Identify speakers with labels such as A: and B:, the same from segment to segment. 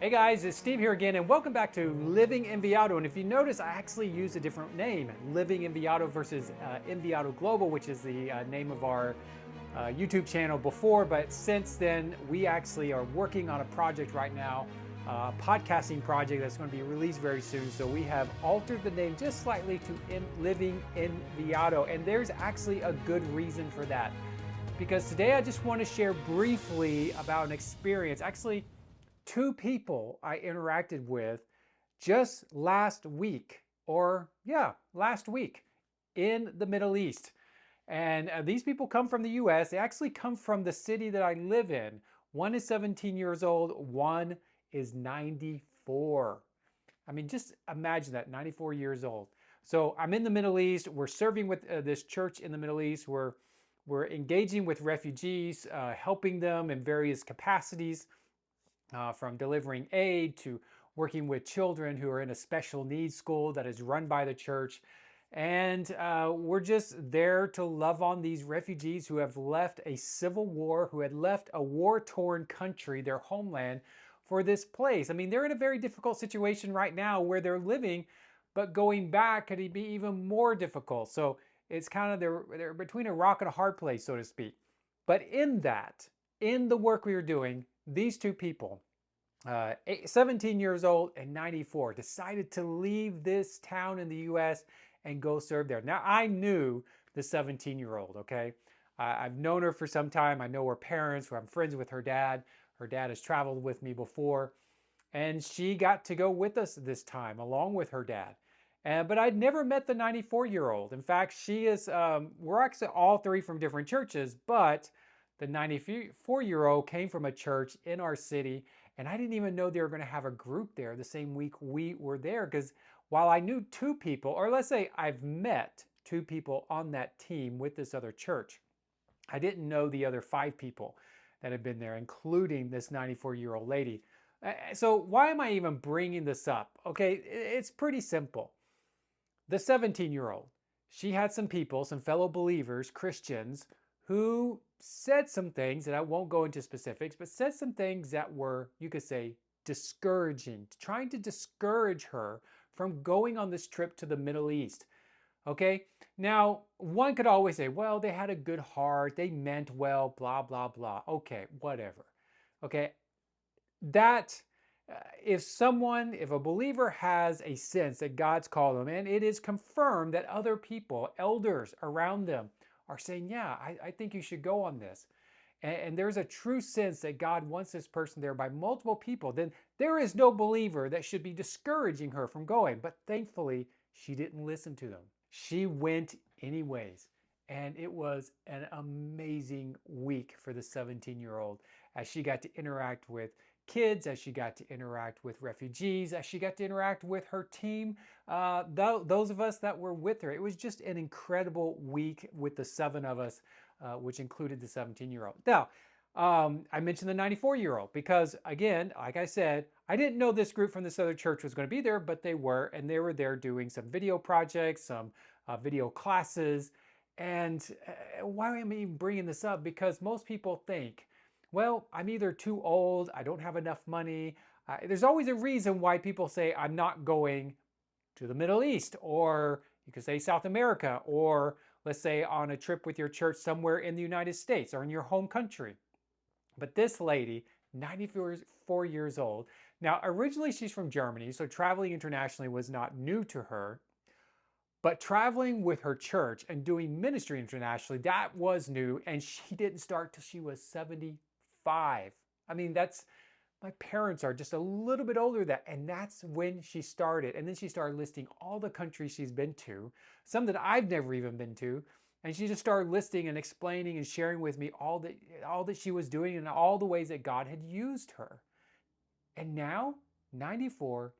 A: Hey guys, it's Steve here again, and welcome back to Living Enviado. And if you notice, I actually used a different name, Living Enviado versus Enviado Global, which is the name of our YouTube channel before. But since then, we actually are working on a project right now, a podcasting project that's going to be released very soon. So we have altered the name just slightly to Living Enviado, and there's actually a good reason for that. Because today I just want to share briefly about an experience, actually two people I interacted with just last week, last week in the Middle East. And these people come from the US. They actually come from the city that I live in. One is 17 years old, one is 94. I mean, just imagine that, 94 years old. So I'm in the Middle East. We're serving with this church in the Middle East. We're engaging with refugees, helping them in various capacities. From delivering aid to working with children who are in a special needs school that is run by the church. And we're just there to love on these refugees who have left a civil war, who had left a war-torn country, their homeland, for this place. I mean, they're in a very difficult situation right now where they're living, but going back could be even more difficult. So it's kind of, they're between a rock and a hard place, so to speak. But in the work we are doing, these two people, 17 years old and 94, decided to leave this town in the US and go serve there. Now, I knew the 17-year-old, okay? I've known her for some time. I know her parents, I'm friends with her dad. Her dad has traveled with me before. And she got to go with us this time, along with her dad. But I'd never met the 94-year-old. In fact, she is, we're actually all three from different churches, but the 94-year-old came from a church in our city, and I didn't even know they were going to have a group there the same week we were there, because while I knew two people, or let's say I've met two people on that team with this other church, I didn't know the other 5 people that had been there, including this 94-year-old lady. So why am I even bringing this up? Okay, it's pretty simple. The 17-year-old, she had some people, some fellow believers, Christians, who said some things, and I won't go into specifics, but said some things that were, you could say, discouraging, trying to discourage her from going on this trip to the Middle East. Okay, now one could always say, well, they had a good heart, they meant well, blah, blah, blah. Okay, whatever. Okay, that if a believer has a sense that God's called them, and it is confirmed that other people, elders around them, are saying, yeah, I think you should go on this. And there's a true sense that God wants this person there by multiple people, then there is no believer that should be discouraging her from going. But thankfully, she didn't listen to them. She went anyways. And it was an amazing week for the 17-year-old as she got to interact with kids, as she got to interact with refugees, as she got to interact with her team, those of us that were with her. It was just an incredible week with the 7 of us, which included the 17-year-old. Now, I mentioned the 94-year-old because, again, like I said, I didn't know this group from this other church was going to be there, but they were, and they were there doing some video projects, some video classes. And why am I even bringing this up? Because most people think, well, I'm either too old, I don't have enough money. There's always a reason why people say, I'm not going to the Middle East, or you could say South America, or let's say on a trip with your church somewhere in the United States or in your home country. But this lady, 94 years old, now originally she's from Germany, so traveling internationally was not new to her. But traveling with her church and doing ministry internationally, that was new, and she didn't start till she was 75. I mean, my parents are just a little bit older than that, and that's when she started. And then she started listing all the countries she's been to, some that I've never even been to, and she just started listing and explaining and sharing with me all that she was doing and all the ways that God had used her. And now, 94,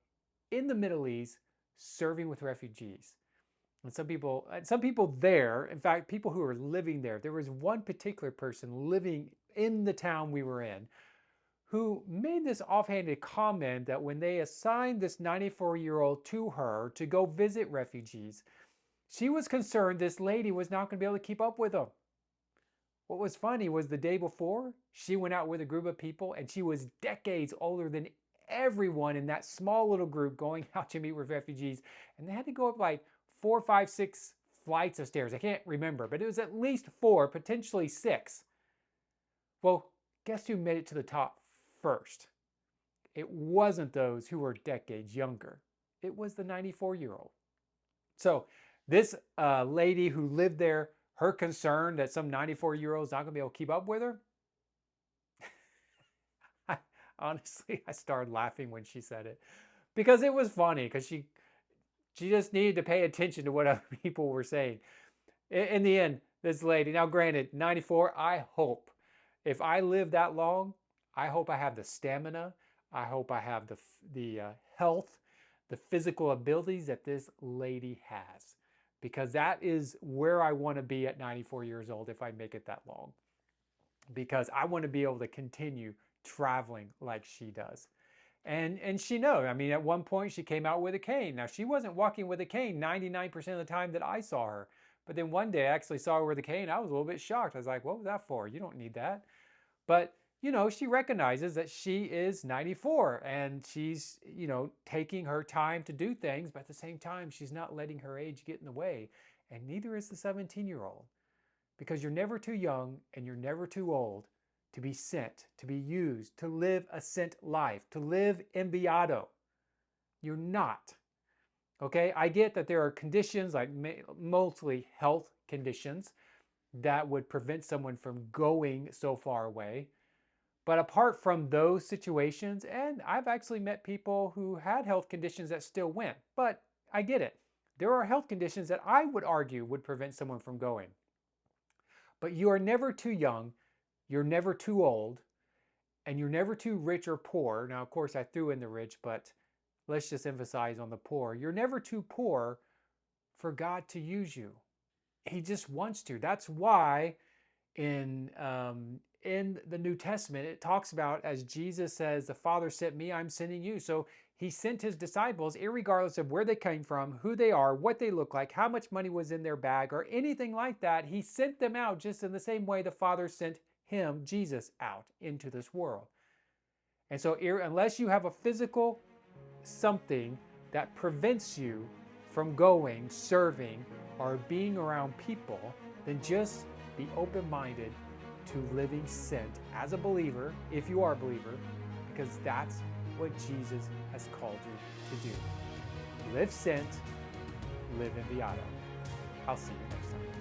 A: in the Middle East, serving with refugees. And some people there, in fact, people who are living there, there was one particular person living in the town we were in who made this offhanded comment that when they assigned this 94-year-old to her to go visit refugees, she was concerned this lady was not going to be able to keep up with them. What was funny was the day before, she went out with a group of people and she was decades older than everyone in that small little group going out to meet with refugees. And they had to go up like 4, 5, 6 flights of stairs. I can't remember, but it was at least 4, potentially 6. Well, guess who made it to the top first? It wasn't those who were decades younger. It was the 94-year-old. So this lady who lived there, her concern that some 94-year-old's not going to be able to keep up with her, honestly, I started laughing when she said it because it was funny, because she just needed to pay attention to what other people were saying. In the end, this lady, now granted, 94, I hope, if I live that long, I hope I have the stamina, I hope I have the health, the physical abilities that this lady has, because that is where I want to be at 94 years old if I make it that long, because I want to be able to continue traveling like she does. And she knows. I mean, at one point she came out with a cane. Now, she wasn't walking with a cane 99% of the time that I saw her. But then one day I actually saw her with a cane. I was a little bit shocked. I was like, what was that for? You don't need that. But, you know, she recognizes that she is 94 and she's, you know, taking her time to do things. But at the same time, she's not letting her age get in the way. And neither is the 17-year-old. Because you're never too young and you're never too old to be sent, to be used, to live a sent life, to live enviado. You're not. Okay, I get that there are conditions, like mostly health conditions, that would prevent someone from going so far away. But apart from those situations, and I've actually met people who had health conditions that still went, but I get it. There are health conditions that I would argue would prevent someone from going. But you are never too young, you're never too old, and you're never too rich or poor. Now, of course, I threw in the rich, but let's just emphasize on the poor. You're never too poor for God to use you. He just wants to. That's why in the New Testament, it talks about, as Jesus says, the Father sent me, I'm sending you. So he sent his disciples, irregardless of where they came from, who they are, what they look like, how much money was in their bag, or anything like that. He sent them out just in the same way the Father sent him, Jesus, out into this world. And so unless you have a physical something that prevents you from going, serving, or being around people, then just be open-minded to living sent as a believer, if you are a believer, because that's what Jesus has called you to do. Live sent, live enviado. I'll see you next time.